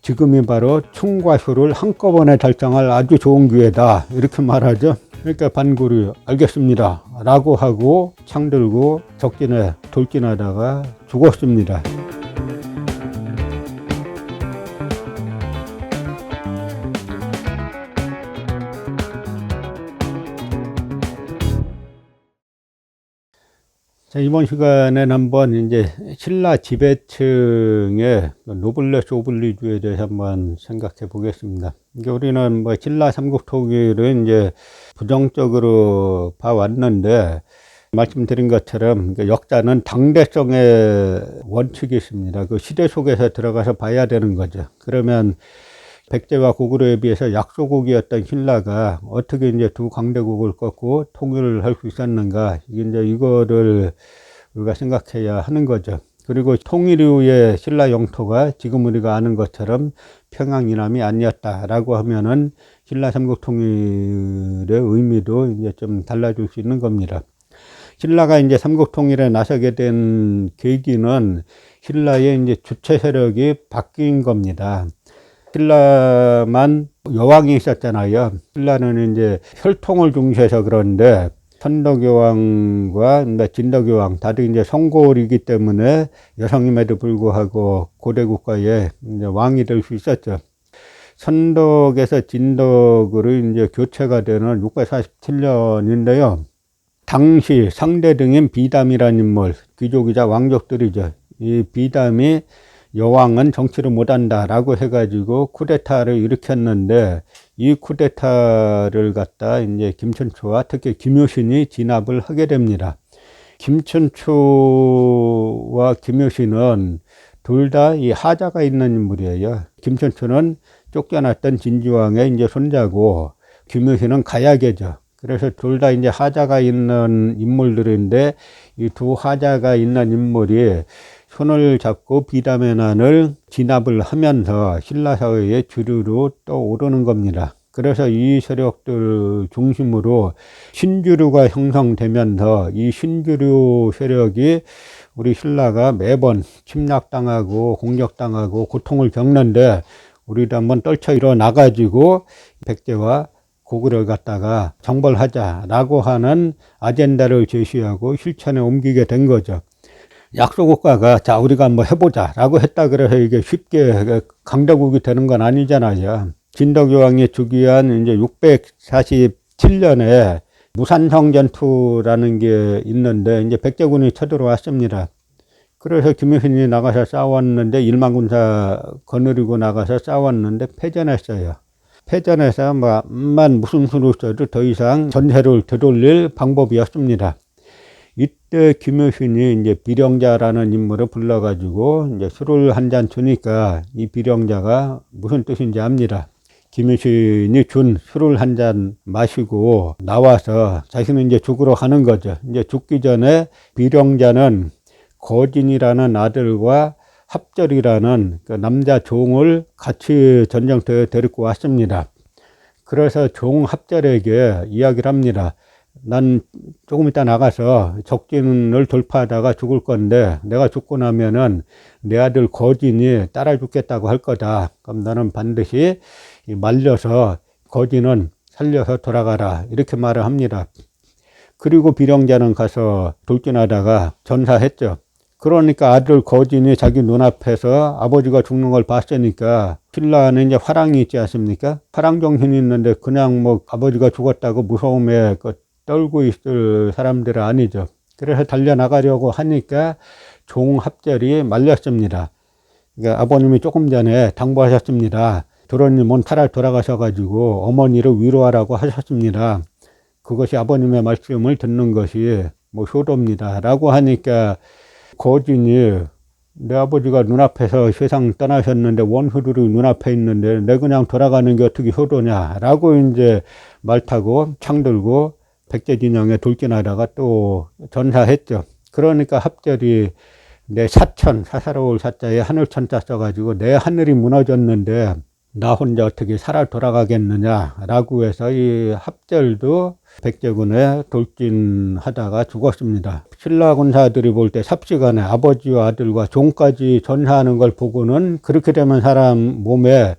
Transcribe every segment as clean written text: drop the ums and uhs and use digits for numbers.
지금이 바로 충과 효를 한꺼번에 달성할 아주 좋은 기회다, 이렇게 말하죠. 그러니까 반고리 알겠습니다 라고 하고 창 들고 적진에 돌진하다가 죽었습니다. 자, 이번 시간에는 한번 이제 신라 지배층의 노블레스 오블리주에 대해서 한번 생각해 보겠습니다. 이게 우리는 뭐 신라 삼국통일을 이제 부정적으로 봐왔는데, 말씀드린 것처럼 역사는 당대성의 원칙이 있습니다. 그 시대 속에서 들어가서 봐야 되는 거죠. 그러면 백제와 고구려에 비해서 약소국이었던 신라가 어떻게 이제 두 강대국을 꺾고 통일을 할 수 있었는가, 이제 이거를 우리가 생각해야 하는 거죠. 그리고 통일 이후에 신라 영토가 지금 우리가 아는 것처럼 평양 이남이 아니었다라고 하면은 신라 삼국 통일의 의미도 이제 좀 달라질 수 있는 겁니다. 신라가 이제 삼국 통일에 나서게 된 계기는 신라의 이제 주체 세력이 바뀐 겁니다. 신라만 여왕이 있었잖아요. 신라는 이제 혈통을 중시해서 그런데 선덕여왕과 진덕여왕 다들 이제 성골이기 때문에 여성임에도 불구하고 고대 국가의 이제 왕이 될 수 있었죠. 선덕에서 진덕으로 이제 교체가 되는 647년인데요. 당시 상대 등인 비담이라는 인물, 귀족이자 왕족들이죠. 이 비담이 여왕은 정치를 못한다라고 해가지고 쿠데타를 일으켰는데, 이 쿠데타를 갖다 이제 김춘추와 특히 김효신이 진압을 하게 됩니다. 김춘추와 김효신은 둘 다 이 하자가 있는 인물이에요. 김춘추는 쫓겨났던 진주왕의 이제 손자고, 김효신은 가야계죠. 그래서 둘 다 이제 하자가 있는 인물들인데, 이 두 하자가 있는 인물이 손을 잡고 비담의 난을 진압을 하면서 신라 사회의 주류로 떠오르는 겁니다. 그래서 이 세력들 중심으로 신주류가 형성되면서 이 신주류 세력이 우리 신라가 매번 침략당하고 공격당하고 고통을 겪는데, 우리도 한번 떨쳐 일어나가지고 백제와 고구려를 갖다가 정벌하자라고 하는 아젠다를 제시하고 실천에 옮기게 된 거죠. 약소국가가 자 우리가 한번 해보자 라고 했다 그래서 이게 쉽게 강대국이 되는 건 아니잖아요. 진덕여왕이 즉위한 이제 647년에 무산성 전투라는 게 있는데, 이제 백제군이 쳐들어왔습니다. 그래서 김효신이 나가서 싸웠는데, 1만 군사 거느리고 나가서 싸웠는데 패전했어요. 패전해서 무슨 수로 써도 더 이상 전세를 되돌릴 방법이 없습니다. 이때 김효신이 이제 비령자라는 인물을 불러가지고 이제 술을 한 잔 주니까 이 비령자가 무슨 뜻인지 압니다. 김효신이 준 술을 한 잔 마시고 나와서 자신은 이제 죽으러 가는 거죠. 이제 죽기 전에 비령자는 거진이라는 아들과 합절이라는 그 남자 종을 같이 전쟁터에 데리고 왔습니다. 그래서 종 합절에게 이야기를 합니다. 난 조금 이따 나가서 적진을 돌파하다가 죽을 건데, 내가 죽고 나면은 내 아들 거진이 따라 죽겠다고 할 거다. 그럼 나는 반드시 말려서 거진은 살려서 돌아가라, 이렇게 말을 합니다. 그리고 비령자는 가서 돌진하다가 전사했죠. 그러니까 아들 거진이 자기 눈앞에서 아버지가 죽는 걸 봤으니까, 신라는 이제 화랑이 있지 않습니까? 화랑 정신이 있는데 그냥 아버지가 죽었다고 무서움에 떨고 있을 사람들은 아니죠. 그래서 달려나가려고 하니까 종 합절이 말렸습니다. 그러니까 아버님이 조금 전에 당부하셨습니다. 도련님 몬타라 돌아가셔가지고 어머니를 위로하라고 하셨습니다. 그것이 아버님의 말씀을 듣는 것이 효도입니다 라고 하니까, 거진이 내 아버지가 눈앞에서 세상 떠나셨는데 원효들이 눈앞에 있는데 내 그냥 돌아가는 게 어떻게 효도냐 라고 이제 말 타고 창 들고 백제 진영에 돌진하다가 또 전사했죠. 그러니까 합절이 내 사천, 사사로울 사자에 하늘천자 써가지고 내 하늘이 무너졌는데 나 혼자 어떻게 살아 돌아가겠느냐라고 해서 이 합절도 백제군에 돌진하다가 죽었습니다. 신라 군사들이 볼 때 삽시간에 아버지와 아들과 종까지 전사하는 걸 보고는 그렇게 되면 사람 몸에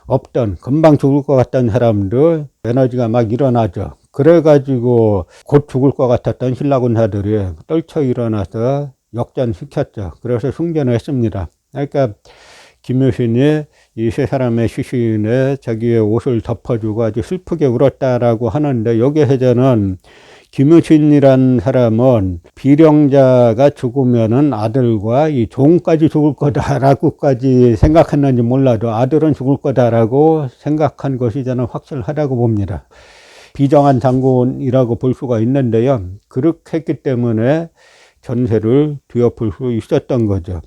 없던 금방 죽을 것 같던 사람들 에너지가 막 일어나죠. 그래가지고 곧 죽을 것 같았던 신라 군사들이 떨쳐 일어나서 역전시켰죠. 그래서 승전을 했습니다. 그러니까 김효신이 이 세 사람의 시신에 자기의 옷을 덮어주고 아주 슬프게 울었다라고 하는데, 여기에서 저는 김효신이란 사람은 비령자가 죽으면은 아들과 이 종까지 죽을 거다라고까지 생각했는지 몰라도 아들은 죽을 거다라고 생각한 것이 저는 확실하다고 봅니다. 비정한 장군이라고 볼 수가 있는데요. 그렇게 했기 때문에 전세를 뒤엎을 수 있었던 거죠.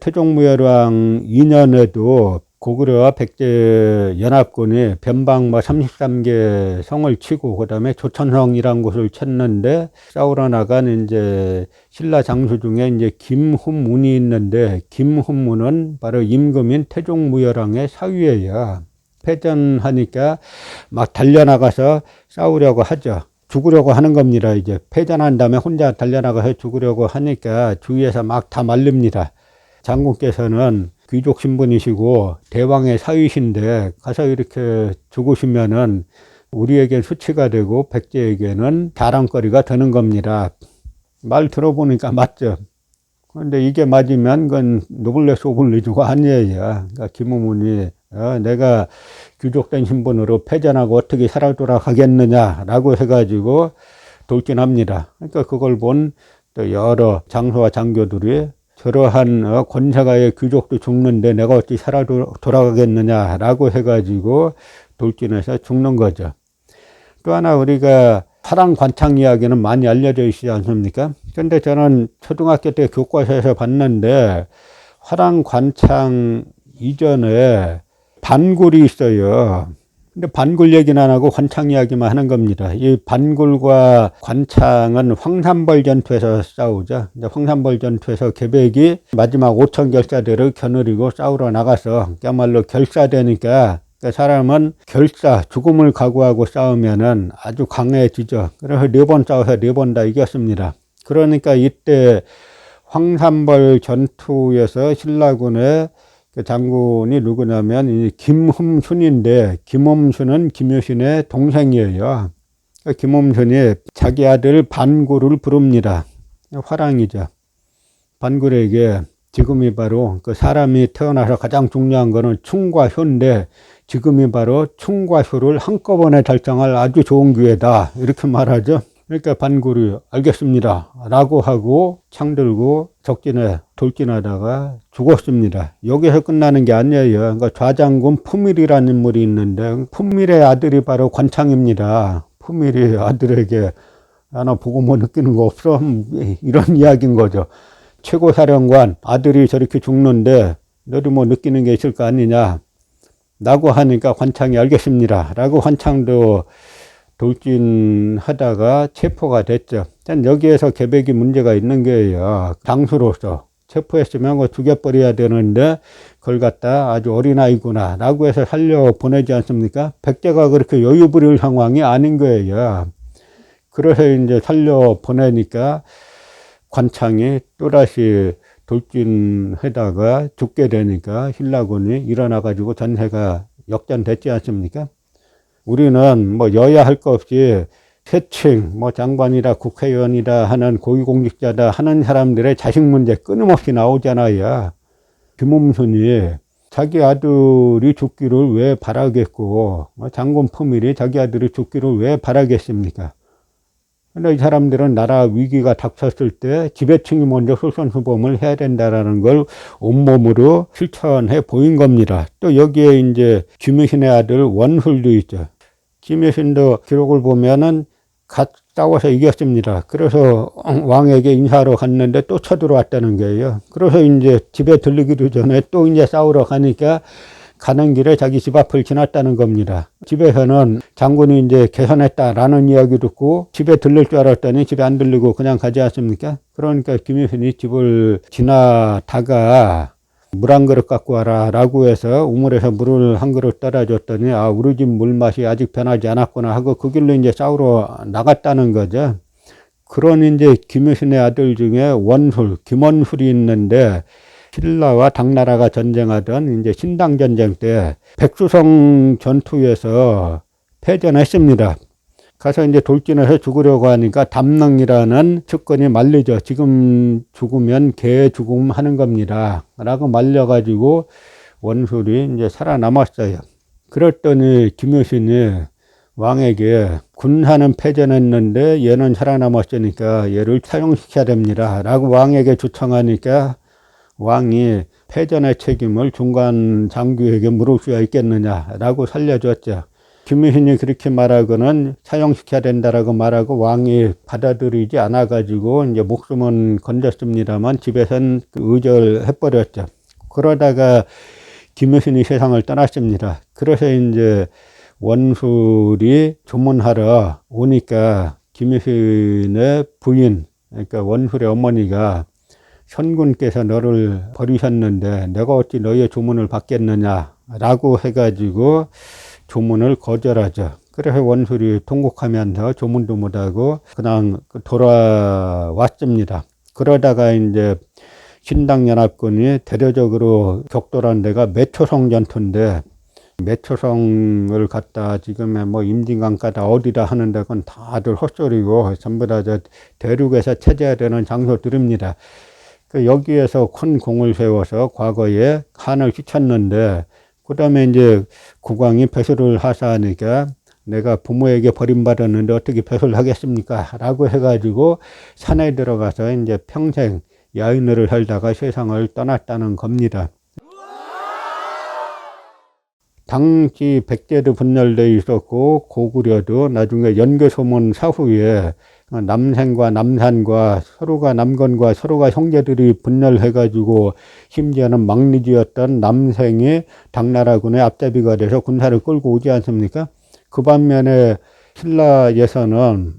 태종무열왕 2년에도 고구려와 백제 연합군이 변방 33개 성을 치고 그다음에 조천성이라는 곳을 쳤는데, 싸우러 나간 이제 신라 장수 중에 이제 김훈문이 있는데, 김훈문은 바로 임금인 태종무열왕의 사위예요. 패전하니까 막 달려나가서 싸우려고 하죠. 죽으려고 하는 겁니다. 이제 패전한 다음에 혼자 달려나가서 죽으려고 하니까 주위에서 막 다 말립니다. 장군께서는 귀족 신분이시고 대왕의 사위신데 가서 이렇게 죽으시면은 우리에겐 수치가 되고 백제에게는 자랑거리가 되는 겁니다. 말 들어보니까 맞죠. 그런데 이게 맞으면 그건 노블레스 오블리주가 아니에요. 그러니까 김우문이 내가 귀족된 신분으로 패전하고 어떻게 살아 돌아가겠느냐라고 해가지고 돌진합니다. 그러니까 그걸 본 또 여러 장수와 장교들이 저러한 권세가의 귀족도 죽는데 내가 어찌 살아 돌아가겠느냐라고 해가지고 돌진해서 죽는 거죠. 또 하나 우리가 화랑관창 이야기는 많이 알려져 있지 않습니까? 근데 저는 초등학교 때 교과서에서 봤는데 화랑관창 이전에 반굴이 있어요. 근데 반굴 얘기는 안 하고 관창 이야기만 하는 겁니다. 이 반굴과 관창은 황산벌 전투에서 싸우죠. 이제 황산벌 전투에서 계백이 마지막 5천 결사대를 겨누리고 싸우러 나가서 그야말로 결사되니까 사람은 결사, 죽음을 각오하고 싸우면은 아주 강해지죠. 그래서 4번 싸워서 4번 다 이겼습니다. 그러니까 이때 황산벌 전투에서 신라군의 그 장군이 누구냐면 김흠순인데, 김흠순은 김효신의 동생이에요. 김흠순이 자기 아들 반굴을 부릅니다. 화랑이죠. 반굴에게 지금이 바로 그 사람이 태어나서 가장 중요한 거는 충과 효인데, 지금이 바로 충과 효를 한꺼번에 달성할 아주 좋은 기회다, 이렇게 말하죠. 그러니까 반굴이 알겠습니다 라고 하고 창 들고 적진에 돌진하다가 죽었습니다. 여기서 끝나는 게 아니에요. 그러니까 좌장군 품밀이라는 인물이 있는데, 품밀의 아들이 바로 관창입니다. 품밀이 아들에게 나 보고 뭐 느끼는 거 없어? 이런 이야기인 거죠. 최고사령관 아들이 저렇게 죽는데 너도 뭐 느끼는 게 있을 거 아니냐 라고 하니까 관창이 알겠습니다 라고 관창도 돌진하다가 체포가 됐죠. 여기에서 계백이 문제가 있는 거예요. 장수로서 체포했으면 그거 죽여버려야 되는데 그걸 갖다 아주 어린아이구나 라고 해서 살려보내지 않습니까? 백제가 그렇게 여유 부릴 상황이 아닌 거예요. 그래서 이제 살려보내니까 관창이 또다시 돌진하다가 죽게 되니까 신라군이 일어나가지고 전세가 역전됐지 않습니까? 우리는 뭐 여야 할 거 없이 세층, 뭐 장관이다, 국회의원이다 하는 고위공직자다 하는 사람들의 자식 문제 끊임없이 나오잖아요. 김흠순이 자기 아들이 죽기를 왜 바라겠고, 장군 품밀이 자기 아들이 죽기를 왜 바라겠습니까? 근데 이 사람들은 나라 위기가 닥쳤을 때 지배층이 먼저 솔선수범을 해야 된다라는 걸 온몸으로 실천해 보인 겁니다. 또 여기에 이제 김효신의 아들 원술도 있죠. 김효신도 기록을 보면은 갓 싸워서 이겼습니다. 그래서 왕에게 인사하러 갔는데 또 쳐들어왔다는 거예요. 그래서 이제 집에 들르기도 전에 또 이제 싸우러 가니까 가는 길에 자기 집 앞을 지났다는 겁니다. 집에서는 장군이 이제 개선했다라는 이야기 듣고 집에 들릴 줄 알았더니 집에 안 들리고 그냥 가지 않습니까? 그러니까 김유신이 집을 지나다가 물 한 그릇 갖고 와라 라고 해서 우물에서 물을 한 그릇 따라줬더니 아, 우리 집 물맛이 아직 변하지 않았구나 하고 그 길로 이제 싸우러 나갔다는 거죠. 그런 이제 김유신의 아들 중에 원술, 김원술이 있는데 신라와 당나라가 전쟁하던 이제 신당전쟁 때 백두성 전투에서 패전했습니다. 가서 이제 돌진해서 죽으려고 하니까 담릉이라는 측근이 말리죠. 지금 죽으면 개 죽음 하는 겁니다. 라고 말려가지고 원술이 이제 살아남았어요. 그랬더니 김유신이 왕에게 군사는 패전했는데 얘는 살아남았으니까 얘를 사용시켜야 됩니다. 라고 왕에게 주청하니까 왕이 패전의 책임을 중간 장교에게 물을 수야 있겠느냐라고 살려줬죠. 김유신이 그렇게 말하고는 사용시켜야 된다라고 말하고 왕이 받아들이지 않아가지고 이제 목숨은 건졌습니다만 집에선 의절해버렸죠. 그러다가 김유신이 세상을 떠났습니다. 그래서 이제 원술이 조문하러 오니까 김유신의 부인, 그러니까 원술의 어머니가 선군께서 너를 버리셨는데 내가 어찌 너의 조문을 받겠느냐라고 해가지고 조문을 거절하죠. 그래서 원술이 통곡하면서 조문도 못하고 그냥 돌아왔습니다. 그러다가 이제 신당연합군이 대대적으로 격돌한 데가 매초성 전투인데 매초성을 갖다 지금의 뭐 임진강가다 어디다 하는데 그건 다들 헛소리고 전부 다 저 대륙에서 체제되는 장소들입니다. 여기에서 큰 공을 세워서 과거에 한을 휘쳤는데 그 다음에 이제 국왕이 배설을 하사하니까 내가 부모에게 버림받았는데 어떻게 배설을 하겠습니까? 라고 해가지고 산에 들어가서 이제 평생 야인으로 살다가 세상을 떠났다는 겁니다. 당시 백제도 분열되어 있었고 고구려도 나중에 연개소문 사후에 남생과 남산과 서로가 남건과 서로가 형제들이 분열해가지고 심지어는 막리지였던 남생이 당나라군의 앞잡이가 돼서 군사를 끌고 오지 않습니까? 그 반면에 신라에서는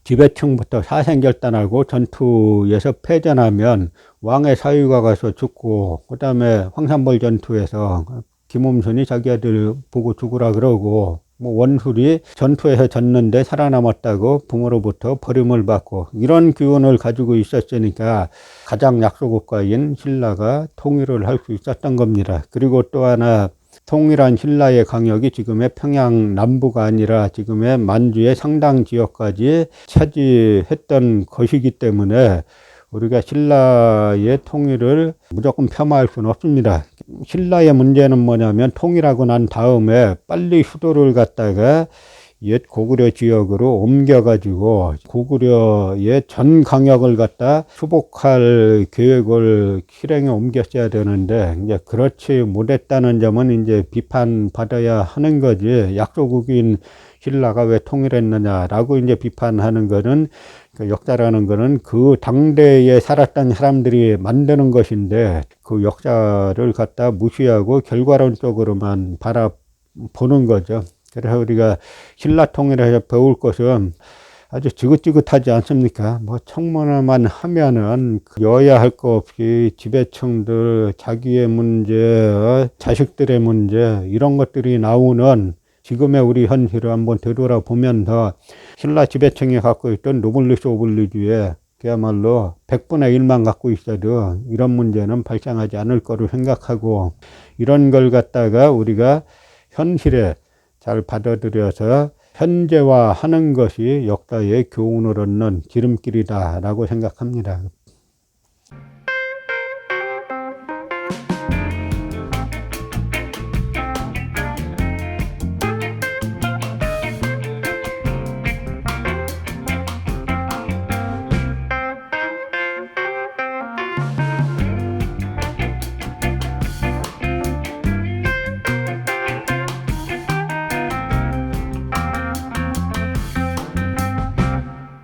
지배층부터 사생결단하고 전투에서 패전하면 왕의 사위가 가서 죽고 그 다음에 황산벌 전투에서 김음순이 자기 아들 보고 죽으라 그러고 뭐 원술이 전투에서 졌는데 살아남았다고 부모로부터 버림을 받고 이런 기운을 가지고 있었으니까 가장 약소국가인 신라가 통일을 할 수 있었던 겁니다. 그리고 또 하나 통일한 신라의 강역이 지금의 평양 남부가 아니라 지금의 만주의 상당 지역까지 차지했던 것이기 때문에 우리가 신라의 통일을 무조건 폄하할 수는 없습니다. 신라의 문제는 뭐냐면 통일하고 난 다음에 빨리 수도를 갖다가 옛 고구려 지역으로 옮겨가지고 고구려의 전 강역을 갖다 수복할 계획을 실행에 옮겼어야 되는데 이제 그렇지 못했다는 점은 이제 비판받아야 하는 거지. 약소국인 신라가 왜 통일했느냐라고 이제 비판하는 거는 그 역사라는 거는 그 당대에 살았던 사람들이 만드는 것인데 그 역사를 갖다 무시하고 결과론적으로만 바라보는 거죠. 그래서 우리가 신라 통일에서 배울 것은 아주 지긋지긋하지 않습니까? 뭐 청문회만 하면은 여야 할 거 없이 지배층들, 자기의 문제, 자식들의 문제 이런 것들이 나오는 지금의 우리 현실을 한번 되돌아보면서 신라 지배층이 갖고 있던 노블리스 오블리주의 그야말로 100분의 1만 갖고 있어도 이런 문제는 발생하지 않을 거로 생각하고 이런 걸 갖다가 우리가 현실에 잘 받아들여서 현재화하는 것이 역사의 교훈을 얻는 지름길이다라고 생각합니다.